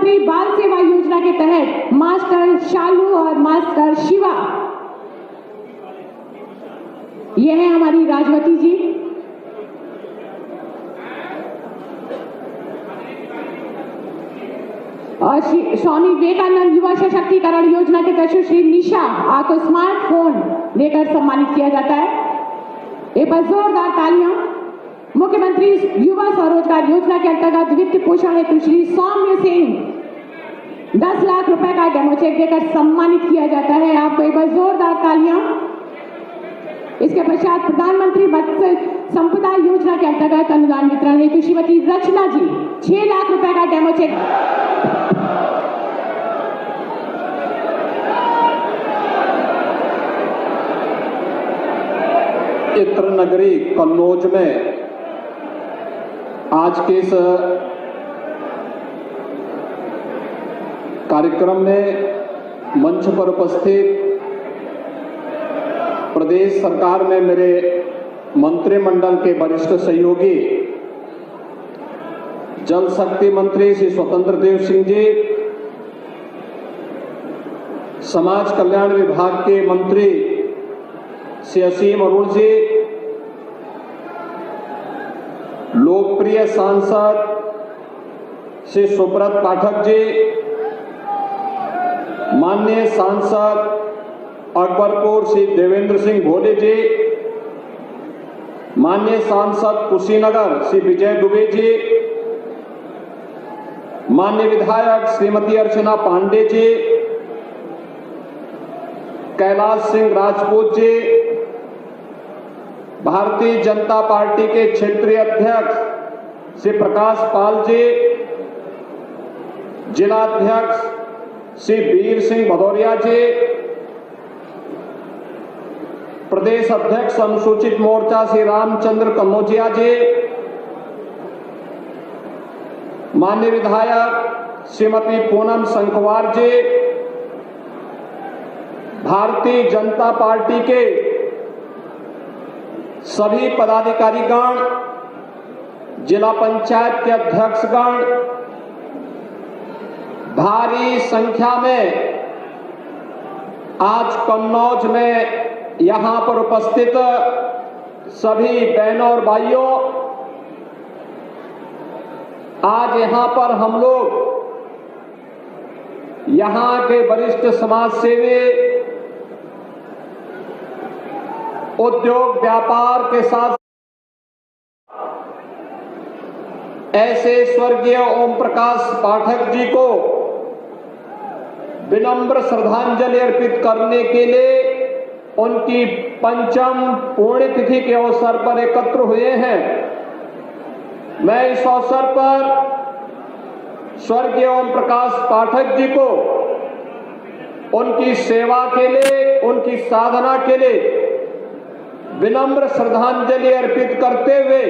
प्रधानमंत्री बाल सेवा योजना के तहत मास्टर शालू और मास्टर शिवा, ये है हमारी राजवती जी। और स्वामी विवेकानंद युवा सशक्तिकरण योजना के तहत श्री निशा आपको स्मार्टफोन देकर सम्मानित किया जाता है। एक बार जोरदार तालियां। मुख्यमंत्री युवा स्वरोजगार योजना के अंतर्गत वित्त पोषण हेतु श्री सौम्य सिंह 10 लाख रुपए का डेमो चेक देकर सम्मानित किया जाता है। आपको एक बार जोरदार तालियां। इसके पश्चात प्रधानमंत्री मत्स्य संपदा योजना के अंतर्गत अनुदान वितरण हेतु श्रीमती रचना जी 6 लाख रुपए का डेमो चेक। इत्र नगरी कन्नौज में आज के इस कार्यक्रम में मंच पर उपस्थित प्रदेश सरकार में मेरे मंत्रिमंडल के वरिष्ठ सहयोगी जल शक्ति मंत्री श्री स्वतंत्र देव सिंह जी, समाज कल्याण विभाग के मंत्री श्री असीम अरुण जी, लोकप्रिय सांसद श्री सुब्रत पाठक जी, माननीय सांसद अकबरपुर श्री देवेंद्र सिंह भोले जी, माननीय सांसद कुशीनगर श्री विजय दुबे जी, माननीय विधायक श्रीमती अर्चना पांडे जी, कैलाश सिंह राजपूत जी, भारतीय जनता पार्टी के क्षेत्रीय अध्यक्ष श्री प्रकाश पाल जी, जिला अध्यक्ष श्री वीर सिंह भदौरिया जी, प्रदेश अध्यक्ष अनुसूचित मोर्चा श्री रामचंद्र कन्नौजिया जी, माननीय विधायक श्रीमती पूनम संखवार जी, भारतीय जनता पार्टी के सभी पदाधिकारीगण, जिला पंचायत के अध्यक्षगण, भारी संख्या में आज कन्नौज में यहां पर उपस्थित सभी बहनों और भाइयों, आज यहां पर हम लोग यहां के वरिष्ठ समाज सेवी, उद्योग व्यापार के साथ ऐसे स्वर्गीय ओम प्रकाश पाठक जी को विनम्र श्रद्धांजलि अर्पित करने के लिए उनकी पंचम पुण्यतिथि के अवसर पर एकत्र हुए हैं। मैं इस अवसर पर स्वर्गीय ओम प्रकाश पाठक जी को उनकी सेवा के लिए, उनकी साधना के लिए विनम्र श्रद्धांजलि अर्पित करते हुए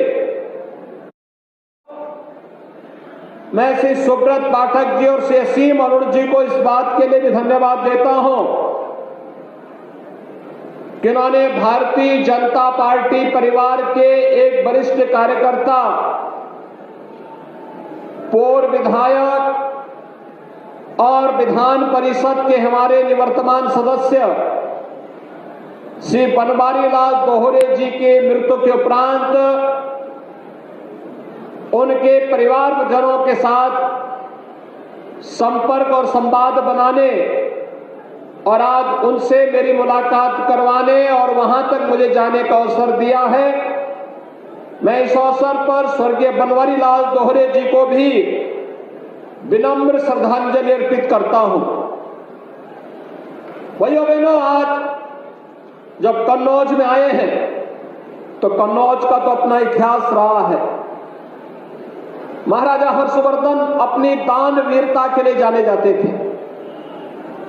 मैं श्री सुब्रत पाठक जी और श्री असीम अरुण जी को इस बात के लिए भी धन्यवाद देता हूं कि उन्होंने भारतीय जनता पार्टी परिवार के एक वरिष्ठ कार्यकर्ता, पूर्व विधायक और विधान परिषद के हमारे निवर्तमान सदस्य श्री बनवारी लाल दोहरे जी के मृत्यु के उपरांत उनके परिवारजनों के साथ संपर्क और संवाद बनाने और आज उनसे मेरी मुलाकात करवाने और वहां तक मुझे जाने का अवसर दिया है। मैं इस अवसर पर स्वर्गीय बनवारी लाल दोहरे जी को भी विनम्र श्रद्धांजलि अर्पित करता हूं। भाइयों बहनों, आज जब कन्नौज में आए हैं तो कन्नौज का तो अपना इतिहास रहा है। महाराजा हर्षवर्धन अपनी दानवीरता के लिए जाने जाते थे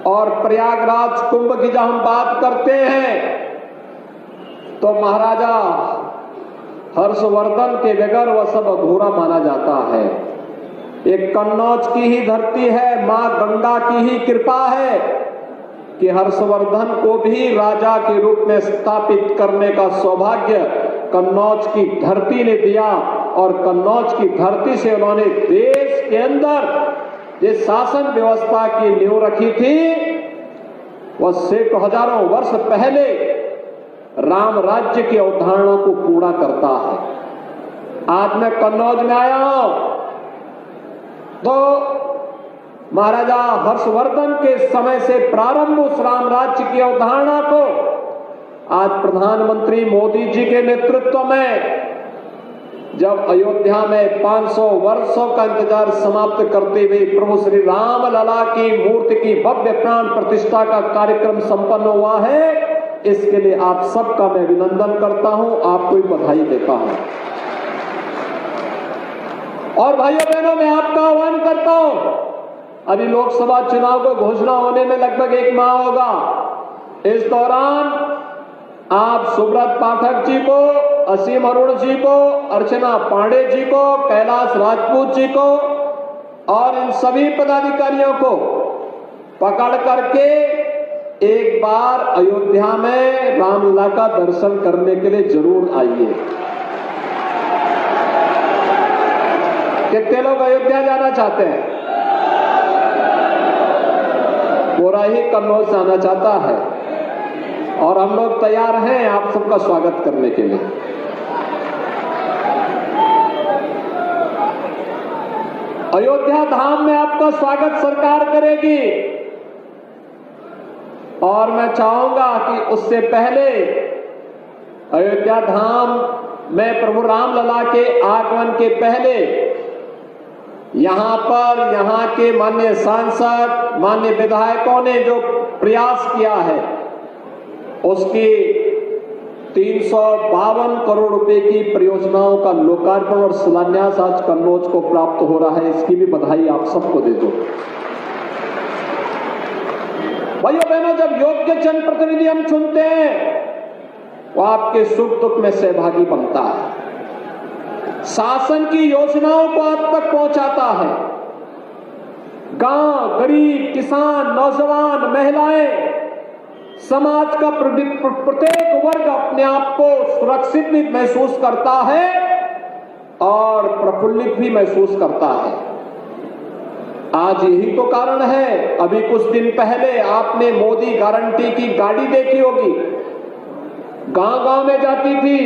और प्रयागराज कुंभ की जब हम बात करते हैं तो महाराजा हर्षवर्धन के बगैर वह सब अधूरा माना जाता है। एक कन्नौज की ही धरती है, मां गंगा की ही कृपा है कि हर्षवर्धन को भी राजा के रूप में स्थापित करने का सौभाग्य कन्नौज की धरती ने दिया और कन्नौज की धरती से उन्होंने देश के अंदर जिस शासन व्यवस्था की नींव रखी थी वह सैकड़ों हजारों वर्ष पहले राम राज्य की अवधारणा को पूरा करता है। आज मैं कन्नौज में आया हूं तो महाराजा हर्षवर्धन के समय से प्रारंभ उस राम राज्य की अवधारणा को आज प्रधानमंत्री मोदी जी के नेतृत्व में जब अयोध्या में 500 वर्षों का इंतजार समाप्त करते हुए प्रभु श्री राम लला की मूर्ति की भव्य प्राण प्रतिष्ठा का कार्यक्रम संपन्न हुआ है, इसके लिए आप सबका मैं अभिनंदन करता हूं, आपको भी बधाई देता हूं। और भाइयों बहनों, मैं आपका आह्वान करता हूं, अभी लोकसभा चुनाव को घोषणा होने में लगभग 1 माह होगा। इस दौरान आप सुब्रत पाठक जी को, असीम अरुण जी को, अर्चना पांडे जी को, कैलाश राजपूत जी को और इन सभी पदाधिकारियों को पकड़ करके एक बार अयोध्या में रामलला का दर्शन करने के लिए जरूर आइए। कितने लोग अयोध्या जाना चाहते हैं? पूरा ही कन्नौज जाना चाहता है और हम लोग तैयार हैं आप सबका स्वागत करने के लिए। अयोध्या धाम में आपका स्वागत सरकार करेगी और मैं चाहूंगा कि उससे पहले अयोध्या धाम में प्रभु रामलला के आगमन के पहले यहाँ के माननीय सांसद, माननीय विधायकों ने जो प्रयास किया है उसकी 352 करोड़ रुपए की परियोजनाओं का लोकार्पण और शिलान्यास आज कन्नौज को प्राप्त हो रहा है, इसकी भी बधाई आप सबको दे दो। भाइयों बहनों, जब योग्य जनप्रतिनिधि हम चुनते हैं वो आपके सुख दुख में सहभागी बनता है, शासन की योजनाओं को आप तक पहुंचाता है। गांव, गरीब, किसान, नौजवान, महिलाएं, समाज का प्रत्येक वर्ग अपने आप को सुरक्षित भी महसूस करता है और प्रफुल्लित भी महसूस करता है। आज यही तो कारण है, अभी कुछ दिन पहले आपने मोदी गारंटी की गाड़ी देखी होगी, गांव-गांव में जाती थी,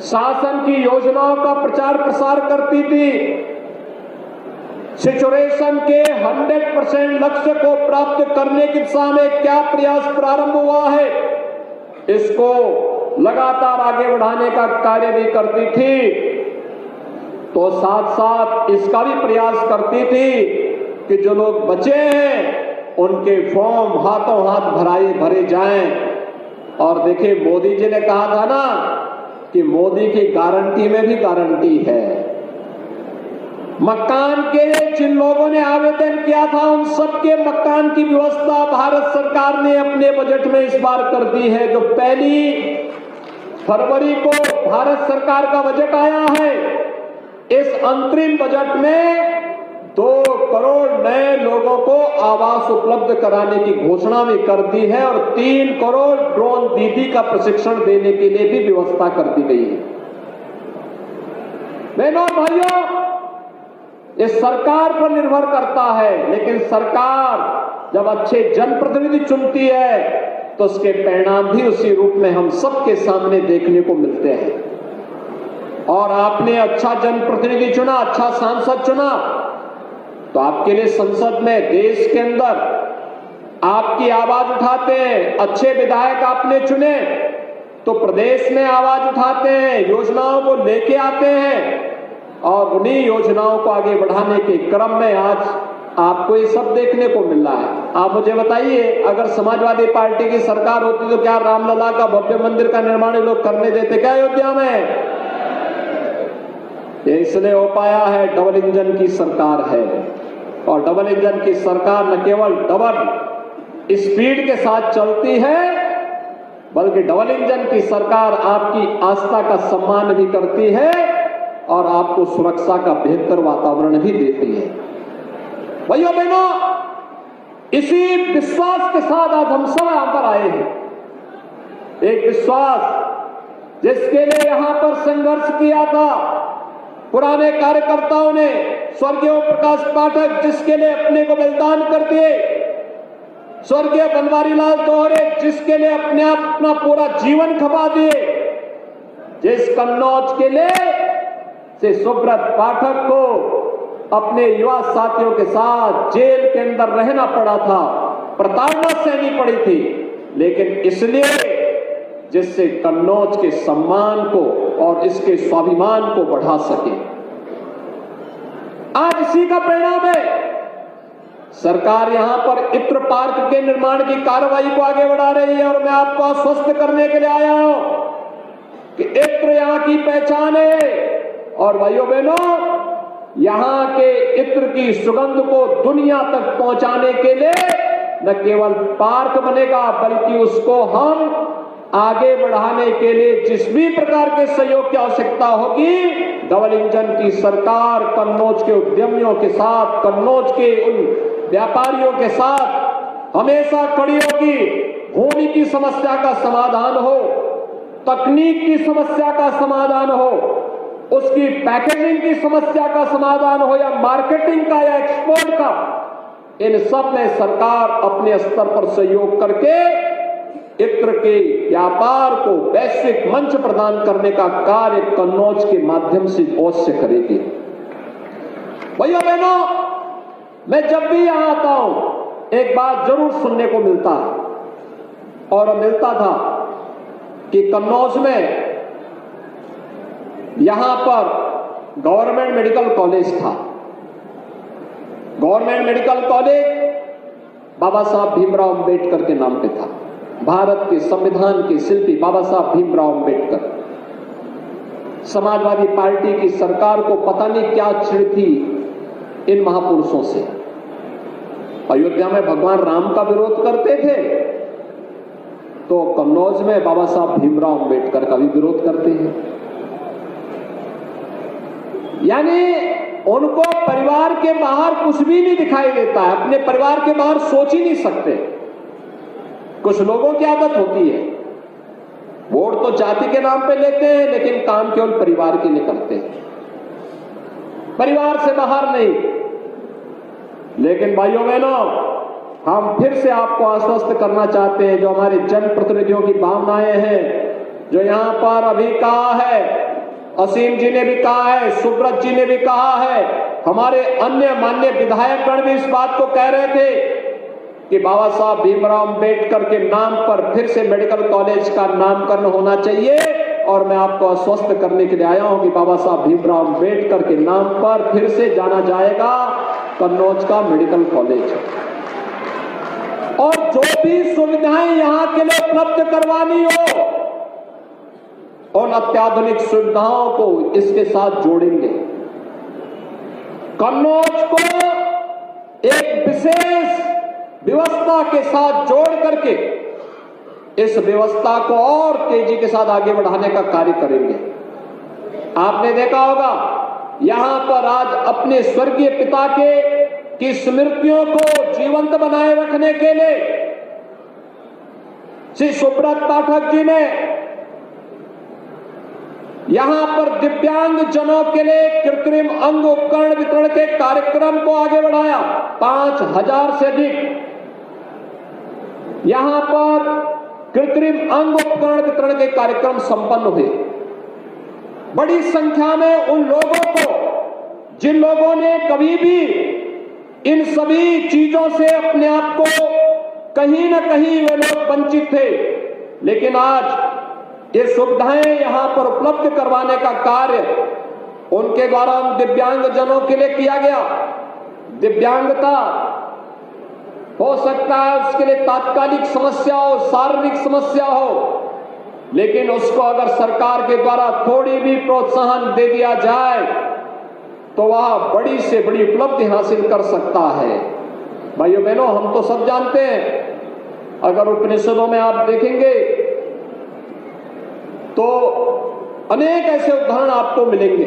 शासन की योजनाओं का प्रचार प्रसार करती थी, सिचुएशन के 100% लक्ष्य को प्राप्त करने की दिशा में क्या प्रयास प्रारंभ हुआ है इसको लगातार आगे बढ़ाने का कार्य भी करती थी, तो साथ साथ इसका भी प्रयास करती थी कि जो लोग बचे हैं उनके फॉर्म हाथों हाथ भरे जाएं। और देखिए, मोदी जी ने कहा था ना कि मोदी की गारंटी में भी गारंटी है। मकान के लिए जिन लोगों ने आवेदन किया था उन सबके मकान की व्यवस्था भारत सरकार ने अपने बजट में इस बार कर दी है। जो 1 फरवरी को भारत सरकार का बजट आया है, इस अंतरिम बजट में 2 करोड़ नए लोगों को आवास उपलब्ध कराने की घोषणा भी कर दी है और 3 करोड़ ड्रोन दीदी का प्रशिक्षण देने के लिए भी व्यवस्था कर दी गई है। बहनों और भाइयों, ये सरकार पर निर्भर करता है, लेकिन सरकार जब अच्छे जनप्रतिनिधि चुनती है तो उसके परिणाम भी उसी रूप में हम सबके सामने देखने को मिलते हैं। और आपने अच्छा जनप्रतिनिधि चुना, अच्छा सांसद चुना, तो आपके लिए संसद में, देश के अंदर आपकी आवाज उठाते हैं। अच्छे विधायक आपने चुने तो प्रदेश में आवाज उठाते हैं, योजनाओं को लेके आते हैं और उन्हीं योजनाओं को आगे बढ़ाने के क्रम में आज आपको ये सब देखने को मिल रहा है। आप मुझे बताइए, अगर समाजवादी पार्टी की सरकार होती तो क्या रामलला का भव्य मंदिर का निर्माण ये लोग करने देते क्या अयोध्या में? ये इसलिए हो पाया है, डबल इंजन की सरकार है। और डबल इंजन की सरकार न केवल डबल स्पीड के साथ चलती है, बल्कि डबल इंजन की सरकार आपकी आस्था का सम्मान भी करती है और आपको सुरक्षा का बेहतर वातावरण भी देती है। भाइयों बहनों, इसी विश्वास के साथ आज हम सब यहां पर आए हैं। एक विश्वास जिसके लिए यहां पर संघर्ष किया था, पुराने कार्यकर्ताओं ने, स्वर्गीय ओम प्रकाश पाठक जिसके लिए अपने को बलिदान कर दिए, स्वर्गीय बनवारी लाल तोहरे जिसके लिए अपना पूरा जीवन खपा दिए, जिस कन्नौज के लिए से सुब्रत पाठक को अपने युवा साथियों के साथ जेल के अंदर रहना पड़ा था, प्रताड़ना सहनी पड़ी थी, लेकिन इसलिए जिससे कन्नौज के सम्मान को और इसके स्वाभिमान को बढ़ा सके। आज इसी का परिणाम है सरकार यहां पर इत्र पार्क के निर्माण की कार्रवाई को आगे बढ़ा रही है। और मैं आपको आश्वस्त करने के लिए आया हूं कि इत्र यहां की पहचान है और भाइयों बहनों, यहां के इत्र की सुगंध को दुनिया तक पहुंचाने के लिए न केवल पार्क बनेगा बल्कि उसको हम आगे बढ़ाने के लिए जिस भी प्रकार के सहयोग की आवश्यकता होगी, डबल इंजन की सरकार कन्नौज के उद्यमियों के साथ, कन्नौज के उन व्यापारियों के साथ हमेशा खड़ी होगी। भूमि की समस्या का समाधान हो, तकनीक की समस्या का समाधान हो, उसकी पैकेजिंग की समस्या का समाधान हो, या मार्केटिंग का या एक्सपोर्ट का, इन सब में सरकार अपने स्तर पर सहयोग करके इत्र के व्यापार को वैश्विक मंच प्रदान करने का कार्य कन्नौज के माध्यम से अवश्य करेगी। भाइयों बहनों, मैं जब भी यहां आता हूं एक बात जरूर सुनने को मिलता है और मिलता था कि कन्नौज में यहां पर गवर्नमेंट मेडिकल कॉलेज था। गवर्नमेंट मेडिकल कॉलेज बाबा साहब भीमराव अंबेडकर के नाम पे था। भारत के संविधान के शिल्पी बाबा साहब भीमराव अंबेडकर। समाजवादी पार्टी की सरकार को पता नहीं क्या चिढ़ थी इन महापुरुषों से। अयोध्या में भगवान राम का विरोध करते थे तो कन्नौज में बाबा साहब भीमराव अंबेडकर का भी विरोध करते हैं। यानी उनको परिवार के बाहर कुछ भी नहीं दिखाई देता है, अपने परिवार के बाहर सोच ही नहीं सकते। कुछ लोगों की आदत होती है, वोट तो जाति के नाम पे लेते हैं लेकिन काम केवल परिवार के लिए करते हैं, परिवार से बाहर नहीं। लेकिन भाइयों बहनों, हम फिर से आपको आश्वस्त करना चाहते हैं, जो हमारे जनप्रतिनिधियों की भावनाएं हैं, जो यहां पर अभी कहा है, असीम जी ने भी कहा है, सुब्रत जी ने भी कहा है, हमारे अन्य माननीय विधायकगण भी इस बात को कह रहे थे कि बाबा साहब भीमराव अंबेडकर के नाम पर फिर से मेडिकल कॉलेज का नामकरण होना चाहिए। और मैं आपको आश्वस्त करने के लिए आया हूं कि बाबा साहब भीमराव अंबेडकर के नाम पर फिर से जाना जाएगा कन्नौज का मेडिकल कॉलेज। और जो भी सुविधाएं यहां के लिए उपलब्ध करवानी हो, उन अत्याधुनिक सुविधाओं को इसके साथ जोड़ेंगे। कन्नौज को एक विशेष व्यवस्था के साथ जोड़ करके इस व्यवस्था को और तेजी के साथ आगे बढ़ाने का कार्य करेंगे। आपने देखा होगा यहां पर आज अपने स्वर्गीय पिता की स्मृतियों को जीवंत बनाए रखने के लिए श्री सुब्रत पाठक जी ने यहां पर दिव्यांग जनों के लिए कृत्रिम अंग उपकरण वितरण के कार्यक्रम को आगे बढ़ाया। 5000 से अधिक यहां पर कृत्रिम अंग उपकरण वितरण के कार्यक्रम संपन्न हुए। बड़ी संख्या में उन लोगों को जिन लोगों ने कभी भी इन सभी चीजों से अपने आप को कहीं ना कहीं वे लोग वंचित थे, लेकिन आज ये सुविधाएं यहां पर उपलब्ध करवाने का कार्य उनके द्वारा उन दिव्यांग जनों के लिए किया गया। दिव्यांगता हो सकता है उसके लिए तात्कालिक समस्या हो, शारीरिक समस्या हो, लेकिन उसको अगर सरकार के द्वारा थोड़ी भी प्रोत्साहन दे दिया जाए तो वह बड़ी से बड़ी उपलब्धि हासिल कर सकता है। भाइयों बहनों, हम तो सब जानते हैं, अगर उपनिषदों में आप देखेंगे तो अनेक ऐसे उदाहरण आपको मिलेंगे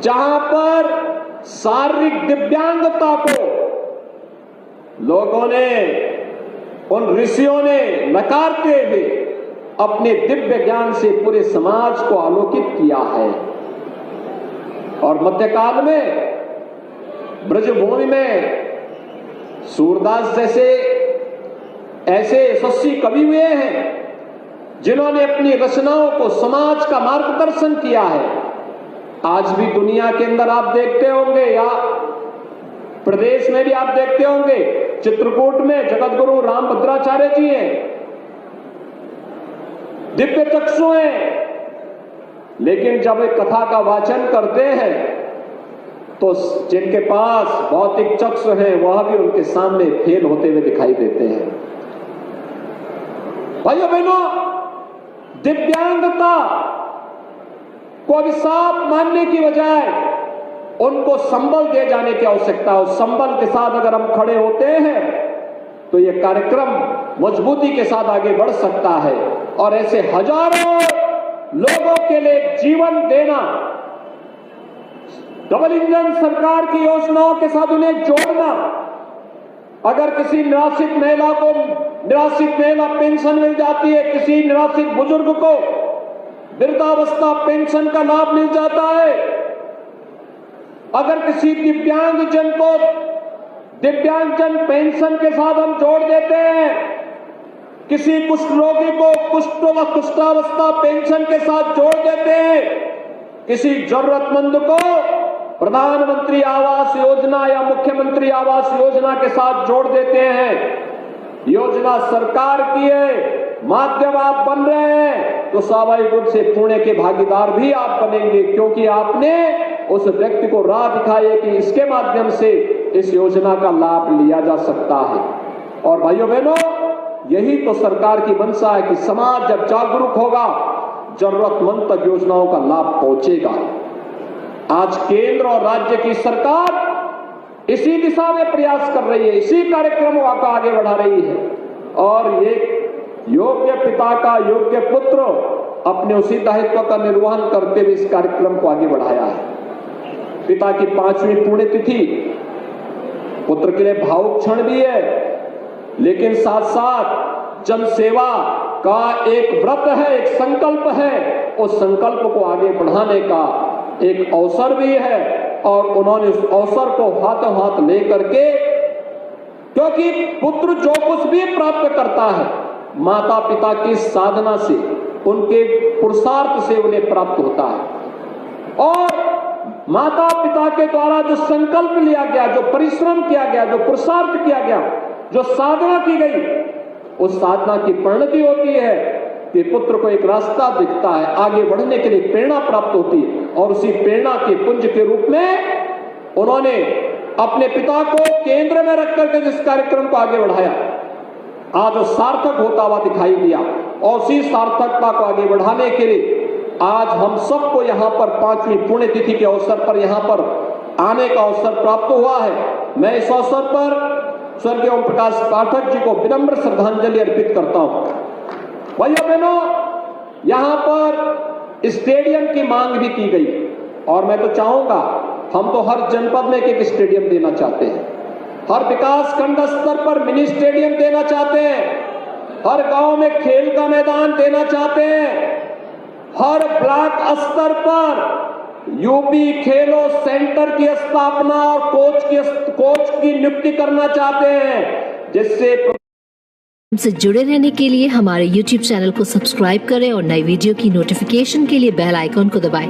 जहां पर शारीरिक दिव्यांगता को लोगों ने, उन ऋषियों ने नकारते हुए अपने दिव्य ज्ञान से पूरे समाज को आलोकित किया है। और मध्यकाल में ब्रजभूमि में सूरदास जैसे ऐसे यशस्वी कवि हुए हैं जिन्होंने अपनी रचनाओं को समाज का मार्गदर्शन किया है। आज भी दुनिया के अंदर आप देखते होंगे या प्रदेश में भी आप देखते होंगे, चित्रकूट में जगत गुरु रामभद्राचार्य जी हैं, दिव्य चक्षु हैं, लेकिन जब वे कथा का वाचन करते हैं तो जिनके पास भौतिक चक्षु हैं वह भी उनके सामने फेल होते हुए दिखाई देते हैं। भाइयों बहनों, दिव्यांगता को अभिशाप मानने की बजाय उनको संबल दे जाने की आवश्यकता है। उस संबल के साथ अगर हम खड़े होते हैं तो यह कार्यक्रम मजबूती के साथ आगे बढ़ सकता है और ऐसे हजारों लोगों के लिए जीवन देना, डबल इंजन सरकार की योजनाओं के साथ उन्हें जोड़ना। अगर किसी निराश्रित महिला को निराश्रित महिला पेंशन मिल जाती है, किसी निराश्रित बुजुर्ग को वृद्धावस्था पेंशन का लाभ मिल जाता है, अगर किसी दिव्यांगजन को दिव्यांगजन पेंशन के साथ हम जोड़ देते हैं, किसी कुष्ठ रोगी को कुष्ठावस्था पेंशन के साथ जोड़ देते हैं, किसी जरूरतमंद को प्रधानमंत्री आवास योजना या मुख्यमंत्री आवास योजना के साथ जोड़ देते हैं। योजना सरकार की है, माध्यम आप बन रहे हैं तो स्वाभाविक रूप से पुण्य के भागीदार भी आप बनेंगे, क्योंकि आपने उस व्यक्ति को राह दिखाई है कि इसके माध्यम से इस योजना का लाभ लिया जा सकता है। और भाइयों बहनों, यही तो सरकार की मंशा है कि समाज जब जागरूक होगा जरूरतमंद तक योजनाओं का लाभ पहुंचेगा। आज केंद्र और राज्य की सरकार इसी दिशा में प्रयास कर रही है, इसी कार्यक्रमों को आगे बढ़ा रही है और ये योग्य पिता का योग्य पुत्र अपने उसी दायित्व का निर्वहन करते हुए इस कार्यक्रम को आगे बढ़ाया है। पिता की 5वीं पुण्यतिथि पुत्र के लिए भावुक क्षण भी है, लेकिन साथ साथ जन सेवा का एक व्रत है, एक संकल्प है। उस संकल्प को आगे बढ़ाने का एक अवसर भी है और उन्होंने उस अवसर को हाथों हाथ लेकर के, क्योंकि पुत्र जो कुछ भी प्राप्त करता है माता पिता की साधना से, उनके पुरुषार्थ से उन्हें प्राप्त होता है। और माता पिता के द्वारा जो संकल्प लिया गया, जो परिश्रम किया गया, जो पुरुषार्थ किया गया, जो साधना की गई, उस साधना की परिणति होती है कि पुत्र को एक रास्ता दिखता है, आगे बढ़ने के लिए प्रेरणा प्राप्त होती है और उसी प्रेरणा के पुंज के रूप में उन्होंने अपने पिता को केंद्र में रख करके जिस कार्यक्रम को आगे बढ़ाया, आज वो सार्थक होता हुआ दिखाई दिया। और उसी सार्थकता को आगे बढ़ाने के लिए आज हम सबको यहाँ पर 5वीं पुण्यतिथि के अवसर पर यहाँ पर आने का अवसर प्राप्त हुआ है। मैं इस अवसर पर स्वर्गीय ओम प्रकाश पाठक जी को विनम्र श्रद्धांजलि अर्पित करता हूँ। भाइयों बहनों, यहाँ पर स्टेडियम की मांग भी की गई और मैं तो चाहूंगा, हम तो हर जनपद में एक स्टेडियम देना चाहते हैं, हर विकास खंड स्तर पर मिनी स्टेडियम देना चाहते हैं, हर गांव में खेल का मैदान देना चाहते हैं, हर ब्लॉक स्तर पर यूपी खेलो सेंटर की स्थापना और कोच की नियुक्ति करना चाहते हैं, जिससे हमसे जुड़े रहने के लिए हमारे YouTube चैनल को सब्सक्राइब करें और नई वीडियो की नोटिफिकेशन के लिए बेल आइकॉन को दबाएं।